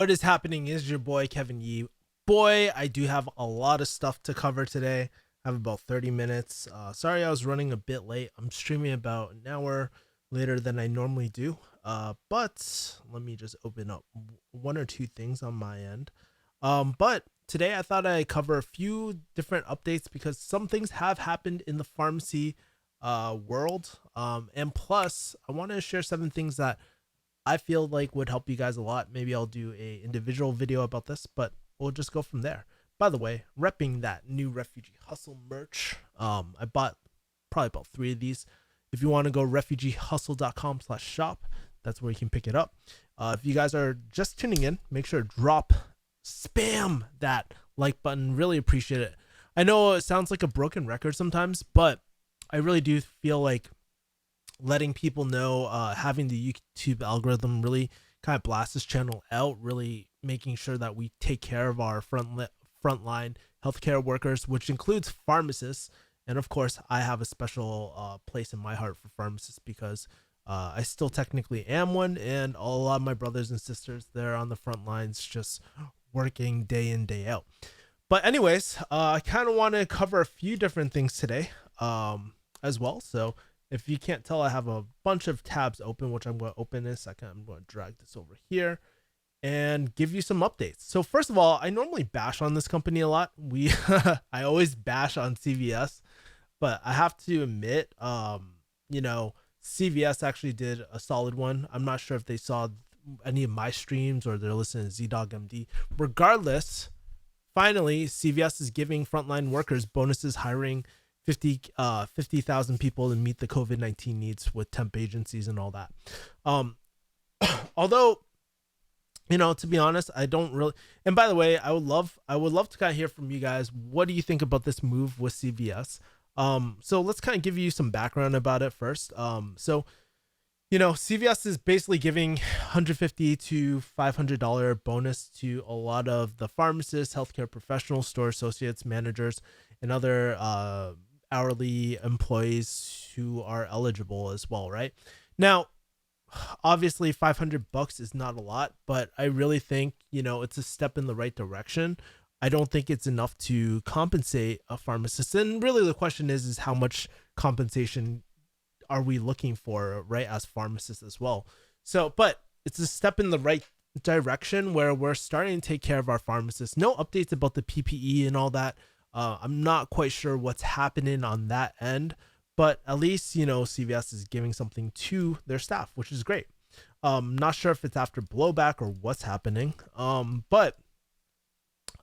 What is happening is your boy Kevin Yee. Boy, I do have a lot of stuff to cover today. I have about 30 minutes. Sorry I was running a bit late. I'm streaming about an hour later than I normally do. But let me just open up one or two things on my end. But today I thought I'd cover a few different updates because some things have happened in the pharmacy world. And plus, I want to share 7 things that I feel like would help you guys a lot. Maybe I'll do a individual video about this, but we'll just go from there. By the way, repping that new Refugee Hustle merch. I bought probably about 3 of these. If you want to go refugeehustle.com/shop, that's where you can pick it up. If you guys are just tuning in, make sure to spam that like button. Really appreciate it. I know it sounds like a broken record sometimes, but I really do feel like letting people know, having the YouTube algorithm really kind of blast this channel out, really making sure that we take care of our frontline healthcare workers, which includes pharmacists. And of course, I have a special place in my heart for pharmacists because I still technically am one, and a lot of my brothers and sisters, they're on the front lines just working day in, day out. But anyways, I kind of want to cover a few different things today as well. So if you can't tell, I have a bunch of tabs open, which I'm going to open in a second. I'm going to drag this over here and give you some updates. So first of all, I normally bash on this company a lot. I always bash on CVS, but I have to admit, you know, CVS actually did a solid one. I'm not sure if they saw any of my streams or they're listening to ZDoggMD. Regardless, finally, CVS is giving frontline workers bonuses, hiring 50,000 people to meet the COVID-19 needs with temp agencies and all that. Although, you know, to be honest, I don't really. And by the way, I would love to kind of hear from you guys. What do you think about this move with CVS? So let's kind of give you some background about it first. So you know, CVS is basically giving $150 to $500 bonus to a lot of the pharmacists, healthcare professionals, store associates, managers, and other hourly employees who are eligible as well, right? Now, obviously $500 is not a lot, but I really think, you know, it's a step in the right direction. I don't think it's enough to compensate a pharmacist. And really the question is how much compensation are we looking for, right, as pharmacists as well? So, but it's a step in the right direction where we're starting to take care of our pharmacists. No updates about the PPE and all that. I'm not quite sure what's happening on that end, but at least, you know, CVS is giving something to their staff, which is great. Not sure if it's after blowback or what's happening. But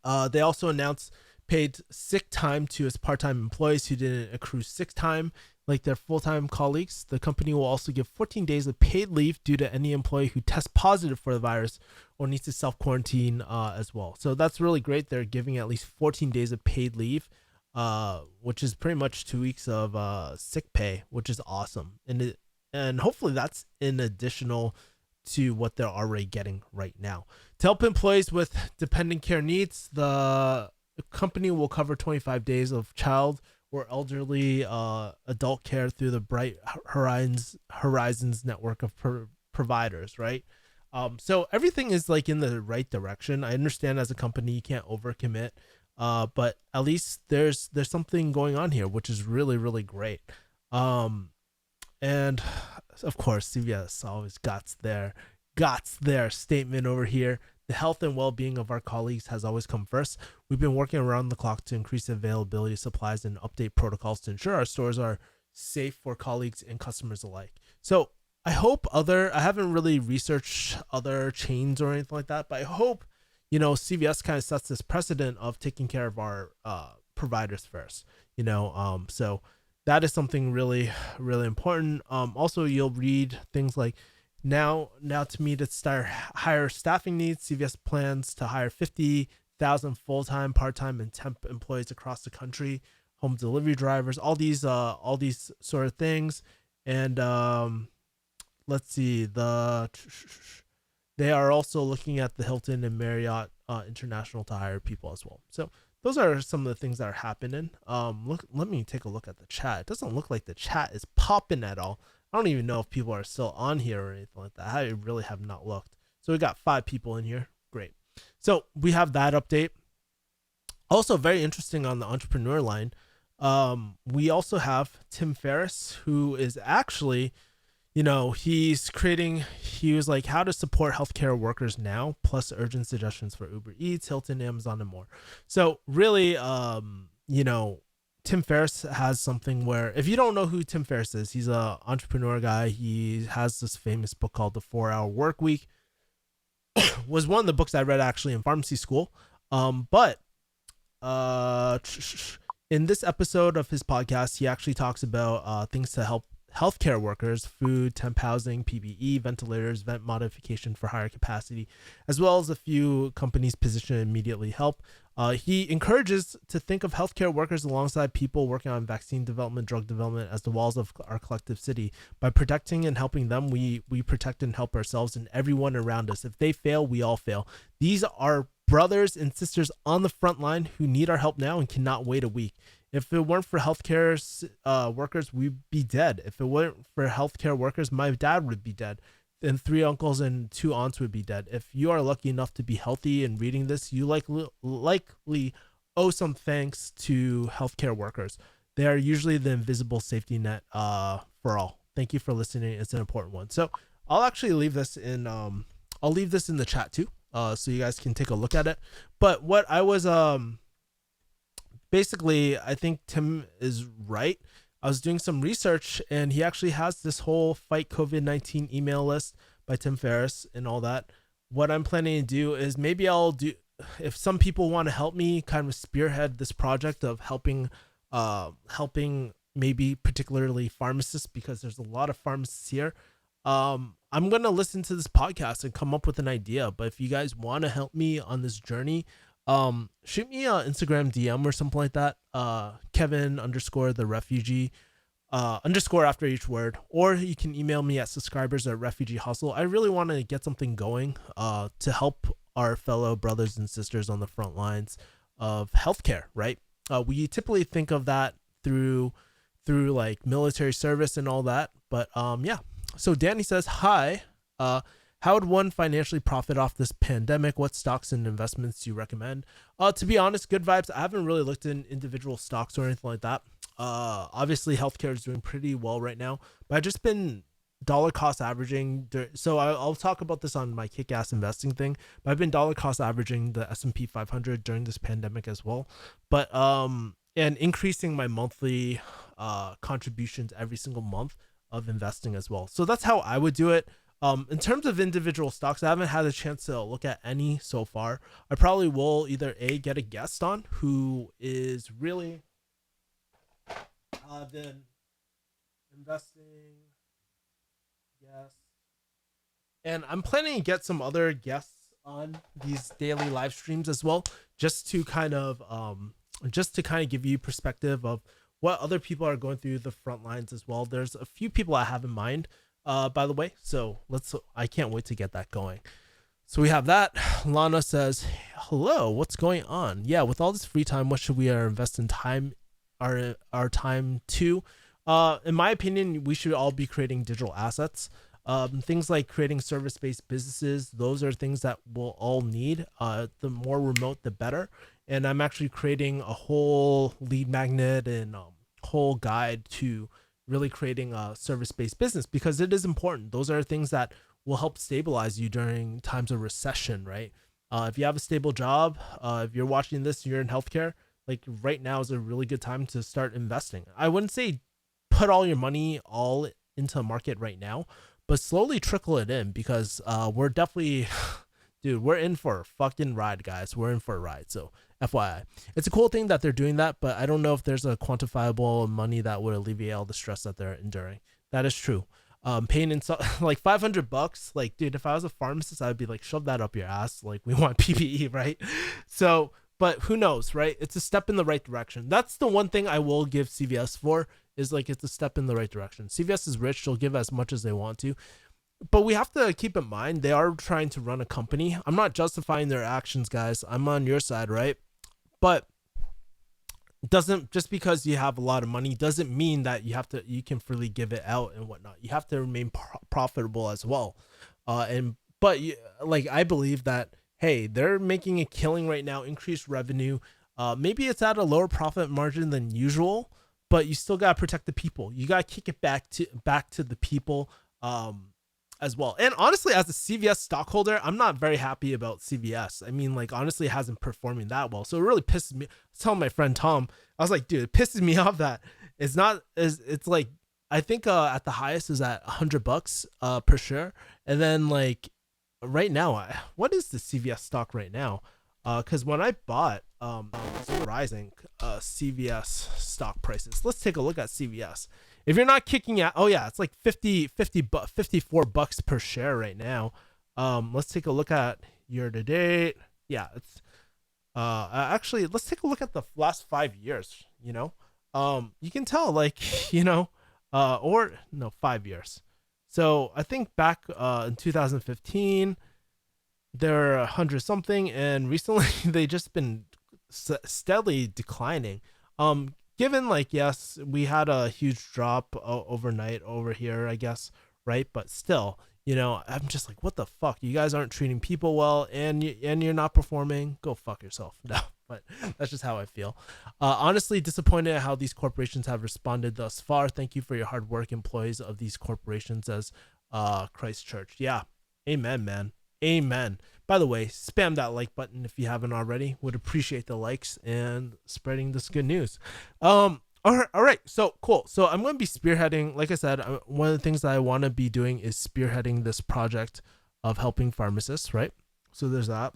they also announced paid sick time to its part-time employees who didn't accrue sick time like their full-time colleagues. The company will also give 14 days of paid leave due to any employee who tests positive for the virus or needs to self-quarantine as well. So that's really great. They're giving at least 14 days of paid leave, which is pretty much 2 weeks of sick pay, which is awesome. And hopefully that's in additional to what they're already getting right now. To help employees with dependent care needs, the company will cover 25 days of child or elderly adult care through the Bright Horizons network of providers, right? So everything is like in the right direction. I understand as a company you can't overcommit, but at least there's something going on here, which is really really great. And of course, CVS always got their statement over here. The health and well-being of our colleagues has always come first. We've been working around the clock to increase the availability of supplies and update protocols to ensure our stores are safe for colleagues and customers alike. So I haven't really researched other chains or anything like that, but I hope, you know, CVS kind of sets this precedent of taking care of our providers first, you know. So that is something really, really important. Also, you'll read things like, now to meet its higher staffing needs, CVS plans to hire 50,000 full-time, part-time, and temp employees across the country, home delivery drivers, all these sort of things. And let's see, they are also looking at the Hilton and Marriott International to hire people as well. So those are some of the things that are happening. Let me take a look at the chat. It doesn't look like the chat is popping at all. I don't even know if people are still on here or anything like that. I really have not looked. So we got 5 people in here. Great. So we have that update. Also, very interesting on the entrepreneur line. We also have Tim Ferriss, who is actually, he was like, how to support healthcare workers now, plus urgent suggestions for Uber Eats, Hilton, Amazon, and more. So, really, Tim Ferriss has something where, if you don't know who Tim Ferriss is, he's a entrepreneur guy. He has this famous book called The 4 Hour Work Week. Was one of the books I read actually in pharmacy school. But uh, in this episode of his podcast, he actually talks about things to help healthcare workers: food, temp housing, PPE, ventilators, vent modification for higher capacity, as well as a few companies positioned to immediately help. He encourages to think of healthcare workers alongside people working on vaccine development, drug development as the walls of our collective city. By protecting and helping them, we protect and help ourselves and everyone around us. If they fail, we all fail. These are brothers and sisters on the front line who need our help now and cannot wait a week. If it weren't for healthcare workers, we'd be dead. If it weren't for healthcare workers, my dad would be dead. And 3 uncles and 2 aunts would be dead. If you are lucky enough to be healthy and reading this, you likely owe some thanks to healthcare workers. They are usually the invisible safety net for all. Thank you for listening. It's an important one. So I'll actually leave this in I'll leave this in the chat too, so you guys can take a look at it. But what I was basically, I think Tim is right. I was doing some research, and he actually has this whole Fight COVID-19 email list by Tim Ferriss and all that. What I'm planning to do is maybe I'll do, if some people want to help me kind of spearhead this project of helping maybe particularly pharmacists, because there's a lot of pharmacists here. I'm going to listen to this podcast and come up with an idea. But if you guys want to help me on this journey, shoot me an Instagram DM or something like that. Kevin underscore the refugee, underscore after each word, or you can email me at subscribers@refugee hustle. I really want to get something going, to help our fellow brothers and sisters on the front lines of healthcare, right? We typically think of that through like military service and all that. But, yeah. So Danny says, hi, how would one financially profit off this pandemic? What stocks and investments do you recommend? To be honest, good vibes. I haven't really looked in individual stocks or anything like that. Obviously, healthcare is doing pretty well right now, but I've just been dollar cost averaging. So I'll talk about this on my kick-ass investing thing, but I've been dollar cost averaging the S&P 500 during this pandemic as well. But and increasing my monthly contributions every single month of investing as well. So that's how I would do it. In terms of individual stocks, I haven't had a chance to look at any so far. I probably will either get a guest on who is really been investing. Yes. And I'm planning to get some other guests on these daily live streams as well, just to kind of give you perspective of what other people are going through the front lines as well. There's a few people I have in mind, by the way. So I can't wait to get that going. So we have that. Lana says, hello, what's going on? Yeah, with all this free time, what should we invest in our time to? In my opinion, we should all be creating digital assets. Things like creating service-based businesses, those are things that we'll all need. The more remote, the better. And I'm actually creating a whole lead magnet and whole guide to really creating a service-based business, because it is important. Those are things that will help stabilize you during times of recession, right? If you have a stable job, if you're watching this, you're in healthcare, like right now is a really good time to start investing. I wouldn't say put all your money all into the market right now, but slowly trickle it in, because we're definitely, dude, we're in for a fucking ride, guys. We're in for a ride. So FYI, it's a cool thing that they're doing that, but I don't know if there's a quantifiable money that would alleviate all the stress that they're enduring. That is true. Paying in like $500, like, dude, if I was a pharmacist, I'd be like, shove that up your ass. Like, we want PPE, right? So, but who knows, right? It's a step in the right direction. That's the one thing I will give CVS for, is like, it's a step in the right direction. CVS is rich. They'll give as much as they want to. But we have to keep in mind, they are trying to run a company. I'm not justifying their actions, guys. I'm on your side, right? But doesn't, just because you have a lot of money doesn't mean that you can freely give it out and whatnot. You have to remain profitable as well. Like, I believe that hey, they're making a killing right now, increased revenue. Maybe it's at a lower profit margin than usual, but you still gotta protect the people. You gotta kick it back to the people. Um, as well. And honestly, as a CVS stockholder, I'm not very happy about CVS. I mean, like, honestly, it hasn't performing that well. So it really pisses me. I was telling my friend Tom, I was like, dude, it pisses me off that it's not is it's like I think at the highest is at $100 per share. And then like right now, what is the CVS stock right now? Because when I bought it's rising CVS stock prices. Let's take a look at CVS. If you're not kicking out, oh yeah, it's like 54 bucks per share right now. Let's take a look at year to date. Yeah, it's actually let's take a look at the last 5 years. You can tell like or no 5 years. So I think back in 2015 they're 100 something, and recently they just been steadily declining. Given like yes, we had a huge drop overnight over here, I guess, right? But still, I'm just like, what the fuck? You guys aren't treating people well, and you're not performing. Go fuck yourself. No, but that's just how I feel. Honestly, disappointed at how these corporations have responded thus far. Thank you for your hard work, employees of these corporations, as Christchurch. Yeah, amen, man. Amen. By the way, spam that like button if you haven't already. Would appreciate the likes and spreading this good news. All right. So cool. So I'm going to be spearheading. Like I said, one of the things that I want to be doing is spearheading this project of helping pharmacists. Right. So there's that.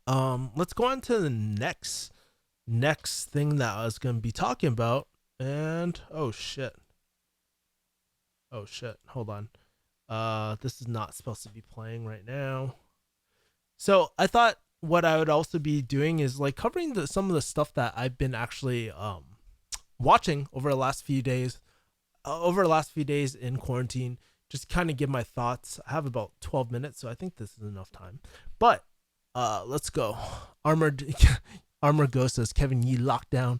Let's go on to the next thing that I was going to be talking about. And oh shit. Hold on. This is not supposed to be playing right now. So I thought what I would also be doing is like covering some of the stuff that I've been actually watching over the last few days. In quarantine, just kind of give my thoughts. I have about 12 minutes, so I think this is enough time. But let's go. Armor Ghost says Kevin Yee lockdown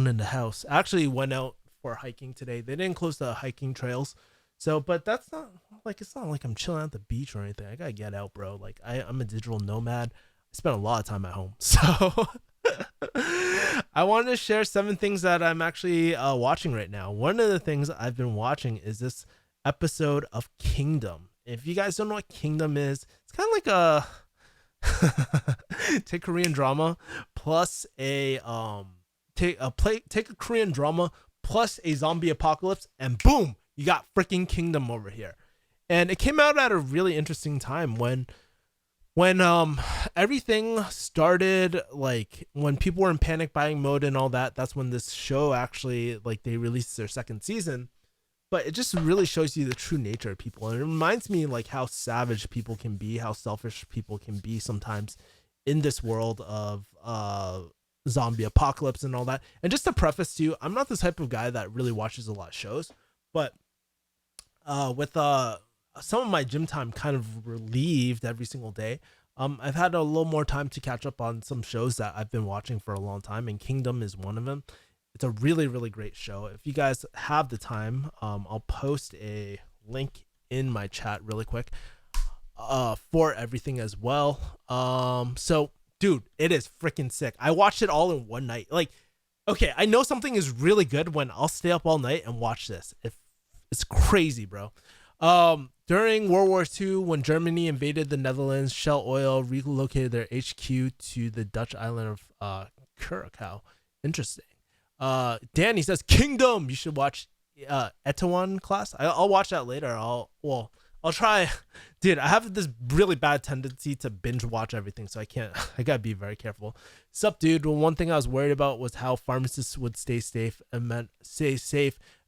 in the house. I actually went out for hiking today. They didn't close the hiking trails. So, but that's not like, it's not like I'm chilling at the beach or anything. I gotta get out, bro. Like I'm a digital nomad. I spend a lot of time at home. So I wanted to share 7 things that I'm actually watching right now. One of the things I've been watching is this episode of Kingdom. If you guys don't know what Kingdom is, it's kind of like a take Korean drama plus take a Korean drama plus a zombie apocalypse, and boom, you got freaking Kingdom over here. And it came out at a really interesting time when everything started, like when people were in panic buying mode and all that. That's when this show actually, like, they released their second season. But it just really shows you the true nature of people, and it reminds me like how savage people can be, how selfish people can be sometimes in this world of zombie apocalypse and all that. And just to preface too, I'm not the type of guy that really watches a lot of shows, but with some of my gym time kind of relieved every single day, I've had a little more time to catch up on some shows that I've been watching for a long time, and Kingdom is one of them. It's a really, really great show. If you guys have the time, I'll post a link in my chat really quick for everything as well. So, dude, it is freaking sick. I watched it all in one night. Like, okay, I know something is really good when I'll stay up all night and watch this. It's crazy, bro. During World War II, when Germany invaded the Netherlands, Shell Oil relocated their HQ to the Dutch island of Curacao. Interesting. Danny says Kingdom. You should watch Etowan class. I'll watch that later. I'll try. Dude, I have this really bad tendency to binge watch everything, so I gotta be very careful. Sup, dude? Well, one thing I was worried about was how pharmacists would stay safe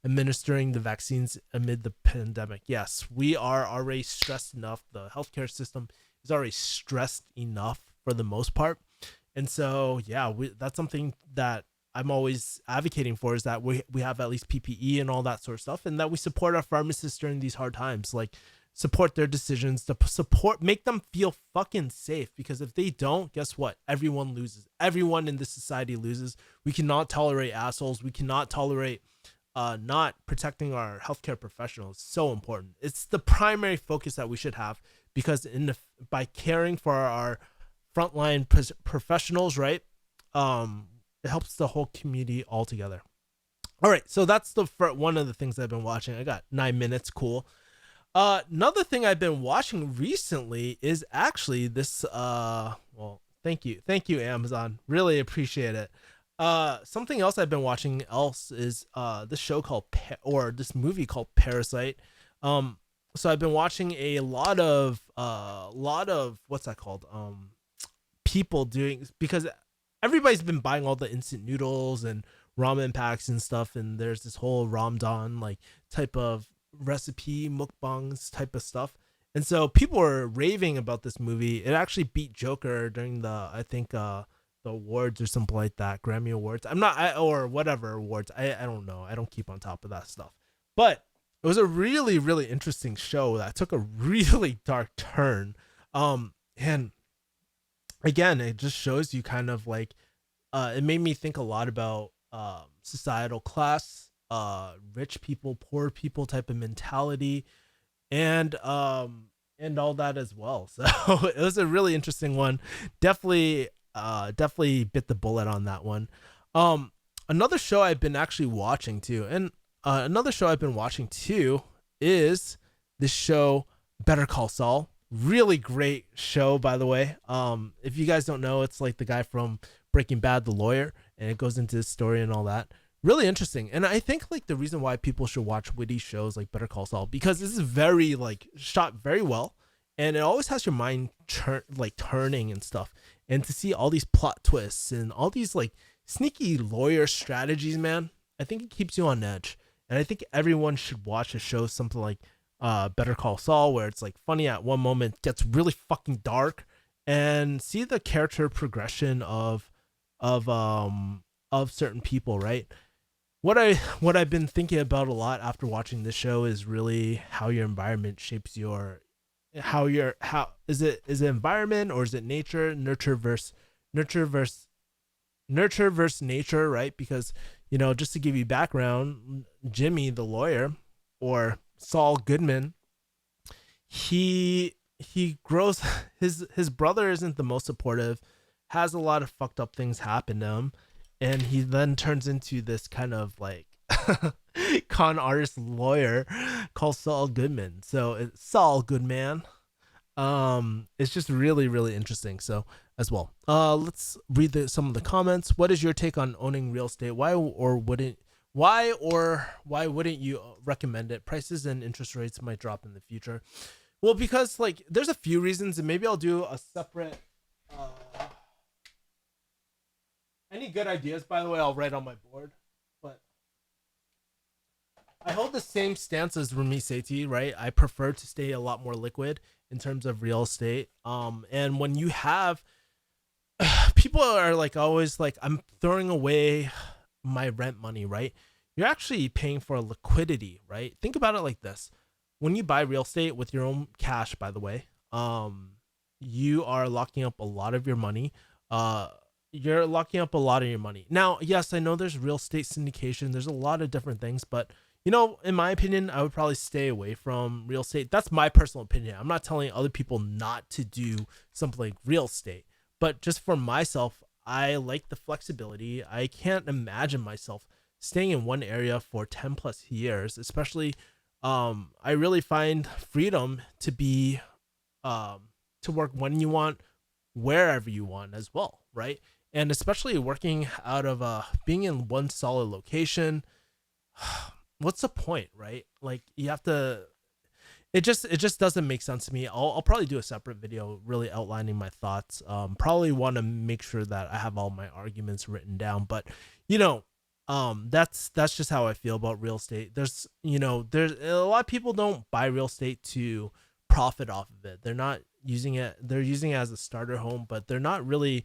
administering the vaccines amid the pandemic. Yes, we are already stressed enough. The healthcare system is already stressed enough for the most part. And so, yeah, that's something that I'm always advocating for, is that we have at least PPE and all that sort of stuff, and that we support our pharmacists during these hard times. Like, support their decisions, make them feel fucking safe, because if they don't, guess what? Everyone loses. Everyone in this society loses. We cannot tolerate assholes. We cannot tolerate not protecting our healthcare professionals. So important. It's the primary focus that we should have, because by caring for our frontline professionals, right? It helps the whole community all together. All right, so that's one of the things I've been watching. I got 9 minutes, cool. Another thing I've been watching recently is actually this. Well, thank you, Amazon. Really appreciate it. Something else I've been watching else is this show called or this movie called Parasite. Um, so I've been watching a lot of what's that called? People doing, because everybody's been buying all the instant noodles and ramen packs and stuff, and there's this whole Ramadan like type of recipe mukbangs type of stuff. And so people are raving about this movie. It actually beat Joker during the, I think, the awards or something like that, Grammy Awards. Or whatever awards. I don't know. I don't keep on top of that stuff. But it was a really, really interesting show that took a really dark turn. And again, it just shows you kind of like, it made me think a lot about societal class, rich people, poor people type of mentality, and all that as well. So it was a really interesting one. Definitely bit the bullet on that one. Another show I've been actually watching too, and another show I've been watching too is this show Better Call Saul. Really great show, by the way. If you guys don't know, it's like the guy from Breaking Bad, the lawyer, and it goes into his story and all that. Really interesting. And I think like the reason why people should watch witty shows like Better Call Saul, because this is very like shot very well, and it always has your mind turning and stuff. And to see all these plot twists and all these like sneaky lawyer strategies, man, I think it keeps you on edge. And I think everyone should watch a show something like Better Call Saul, where it's like funny at one moment, gets really fucking dark, and see the character progression of certain people, right? What I've been thinking about a lot after watching this show is really how your environment shapes how is it environment, or is it nature? Nurture versus nature, right? Because, you know, just to give you background, Jimmy the lawyer, or Saul Goodman, he grows, his brother isn't the most supportive, has a lot of fucked up things happen to him, and he then turns into this kind of like con artist lawyer called Saul Goodman. So it's Saul Goodman. It's just really, really interesting. So as well, let's read some of the comments. What is your take on owning real estate? Why wouldn't you recommend it? Prices and interest rates might drop in the future. Well, because like there's a few reasons, and maybe I'll do a separate. Any good ideas, by the way, I'll write on my board. But I hold the same stance as Rumi Sethi, right? I prefer to stay a lot more liquid in terms of real estate. And when you have people are like always like, I'm throwing away my rent money, right? You're actually paying for liquidity, right? Think about it like this. When you buy real estate with your own cash, by the way, you are locking up a lot of your money. You're locking up a lot of your money. Now, yes, I know there's real estate syndication. There's a lot of different things, but you know, in my opinion, I would probably stay away from real estate. That's my personal opinion. I'm not telling other people not to do something like real estate, but just for myself, I like the flexibility. I can't imagine myself staying in one area for 10 plus years, especially I really find freedom to be to work when you want, wherever you want as well, right? And especially working out of being in one solid location, what's the point, right? Like you have to, it just doesn't make sense to me. I'll probably do a separate video really outlining my thoughts. Probably want to make sure that I have all my arguments written down, but you know, that's just how I feel about real estate. There's a lot of people don't buy real estate to profit off of it. They're not using it. They're using it as a starter home, but they're not really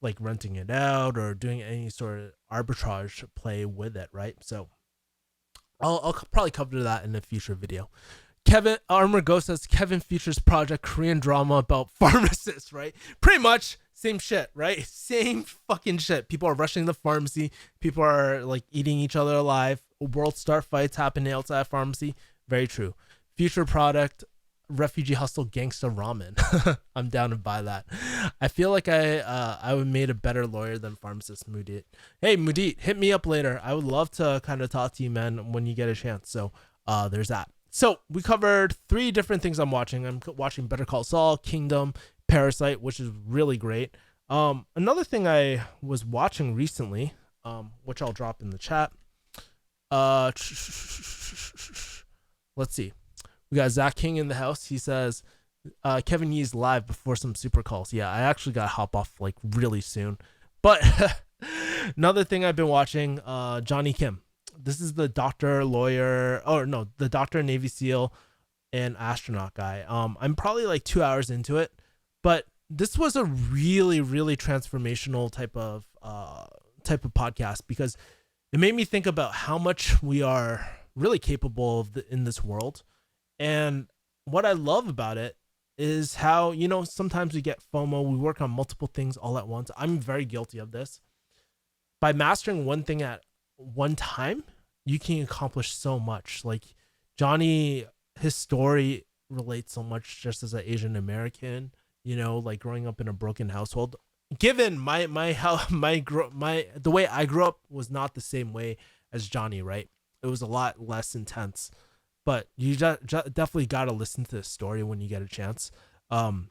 like renting it out or doing any sort of arbitrage play with it, right? So I'll probably cover that in a future video. Kevin Armor Ghost says Kevin features project Korean drama about pharmacists, right? Pretty much same shit, right? Same fucking shit. People are rushing the pharmacy. People are like eating each other alive. World star fights happening outside pharmacy. Very true. Future product refugee hustle gangsta ramen. I'm down to buy that. I feel like I would made a better lawyer than pharmacist Mudit. Hey Mudit, hit me up later. I would love to kind of talk to you, man, when you get a chance. So there's that. So we covered 3 different things I'm watching. I'm watching Better Call Saul, Kingdom, Parasite, which is really great. Another thing I was watching recently, which I'll drop in the chat. Let's see. We got Zach King in the house. He says, Kevin Yee's live before some super calls. Yeah, I actually got to hop off like really soon. But another thing I've been watching, Johnny Kim. This is the doctor, lawyer, the doctor, Navy SEAL, and astronaut guy. I'm probably like 2 hours into it, but this was a really, really transformational type of podcast because it made me think about how much we are really capable of in this world. And what I love about it is how, sometimes we get FOMO. We work on multiple things all at once. I'm very guilty of this. By mastering one thing at one time, you can accomplish so much. Like Johnny, his story relates so much just as an Asian American, like growing up in a broken household. Given the way I grew up was not the same way as Johnny, right? It was a lot less intense. But you definitely got to listen to the story when you get a chance. And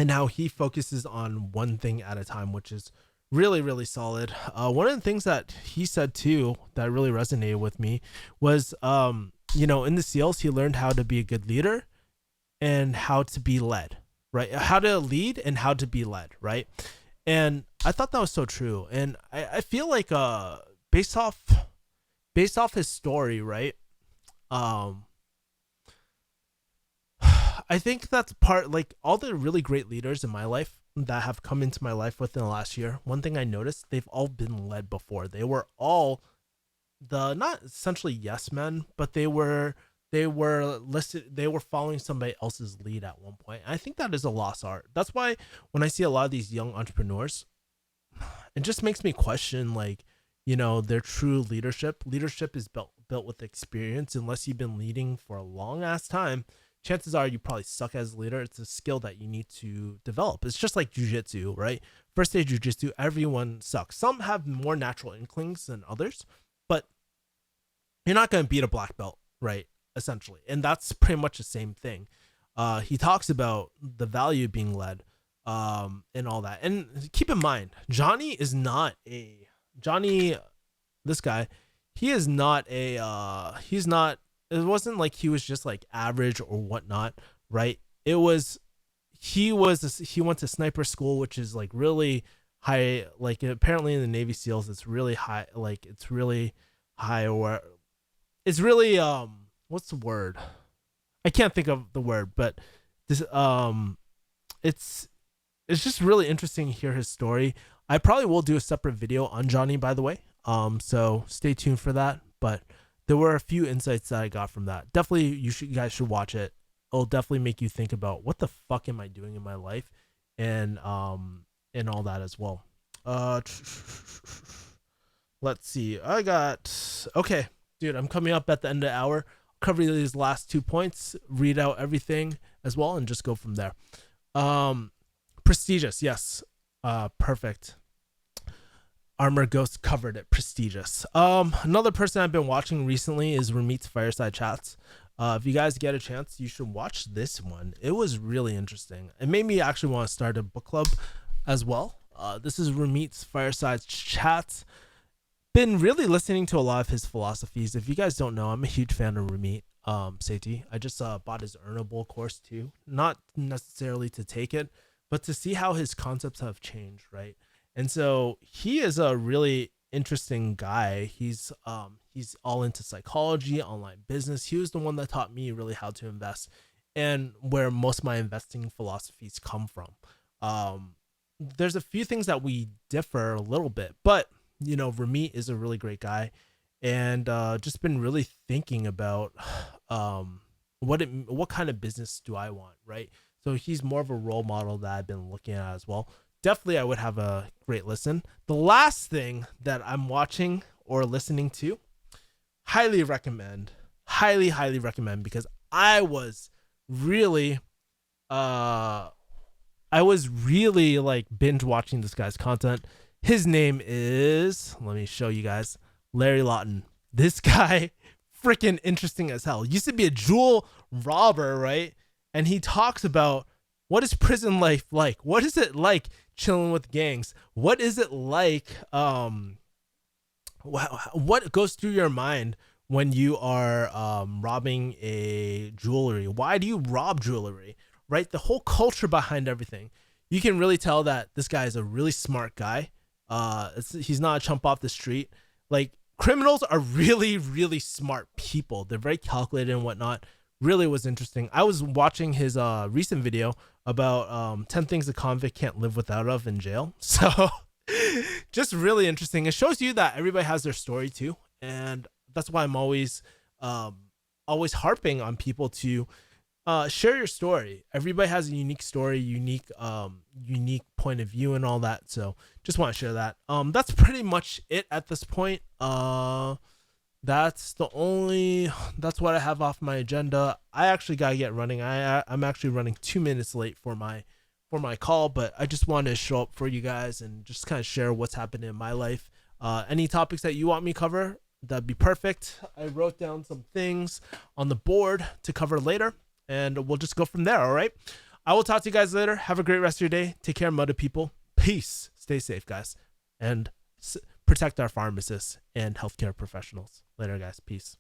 how he focuses on one thing at a time, which is really, really solid. One of the things that he said, too, that really resonated with me was, in the SEALs, he learned how to be a good leader and how to be led, right? How to lead and how to be led, right? And I thought that was so true. And I feel like based off his story, right? I think that's part, like all the really great leaders in my life that have come into my life within the last year. One thing I noticed, they've all been led before. They were all not essentially yes men, but they were listed. They were following somebody else's lead at one point. And I think that is a lost art. That's why when I see a lot of these young entrepreneurs, it just makes me question, like, their true leadership. Leadership is built with experience. Unless you've been leading for a long ass time, chances are you probably suck as a leader. It's a skill that you need to develop. It's just like jujitsu, right? First day jujitsu, everyone sucks. Some have more natural inklings than others, but you're not going to beat a black belt, right? Essentially. And that's pretty much the same thing. He talks about the value of being led, and all that. And keep in mind, this guy, he is not it wasn't like he was just like average or whatnot, right? He went to sniper school, which is like really high, like apparently in the Navy SEALs, it's really high, like it's really high, or it's really, what's the word? I can't think of the word, but this, it's just really interesting to hear his story. I probably will do a separate video on Johnny, by the way. So stay tuned for that. But there were a few insights that I got from that. Definitely, you guys should watch it. It'll definitely make you think about what the fuck am I doing in my life, and all that as well. Let's see. Okay, dude. I'm coming up at the end of the hour. Cover these last 2 points, read out everything as well, and just go from there. Prestigious, yes. Perfect. Armor Ghost covered it. Prestigious. Another person I've been watching recently is Ramit's Fireside Chats. If you guys get a chance, you should watch this one. It was really interesting. It made me actually want to start a book club as well. This is Ramit's Fireside Chats. Been really listening to a lot of his philosophies. If you guys don't know, I'm a huge fan of Ramit Sethi. I just bought his Earnable course too. Not necessarily to take it, but to see how his concepts have changed, right? And so he is a really interesting guy. He's all into psychology, online business. He was the one that taught me really how to invest and where most of my investing philosophies come from. There's a few things that we differ a little bit, but Ramit is a really great guy, and just been really thinking about what kind of business do I want, right? So he's more of a role model that I've been looking at as well. Definitely, I would have a great listen. The last thing that I'm watching or listening to, highly recommend, because I was really uh I was really like binge watching this guy's content. His name is, let me show you guys, Larry Lawton. This guy, freaking interesting as hell. Used to be a jewel robber, right? And he talks about what is prison life like? What is it like chilling with gangs? What is it like what goes through your mind when you are robbing a jewelry? Why do you rob jewelry? Right, the whole culture behind everything. You can really tell that this guy is a really smart guy. He's not a chump off the street. Like, criminals are really, really smart people. They're very calculated and whatnot. Really was interesting. I was watching his recent video about 10 things a convict can't live without of in jail. So just really interesting. It shows you that everybody has their story too, and that's why I'm always harping on people to share your story. Everybody has a unique story, unique point of view, and all that. So just want to share that. That's pretty much it at this point. That's what I have off my agenda. I actually gotta get running. I'm actually running 2 minutes late for my call, but I just wanted to show up for you guys and just kind of share what's happening in my life. Any topics that you want me to cover, that'd be perfect. I wrote down some things on the board to cover later, and we'll just go from there. All right. I will talk to you guys later. Have a great rest of your day. Take care, mother people. Peace. Stay safe, guys, and protect our pharmacists and healthcare professionals. Later, guys. Peace.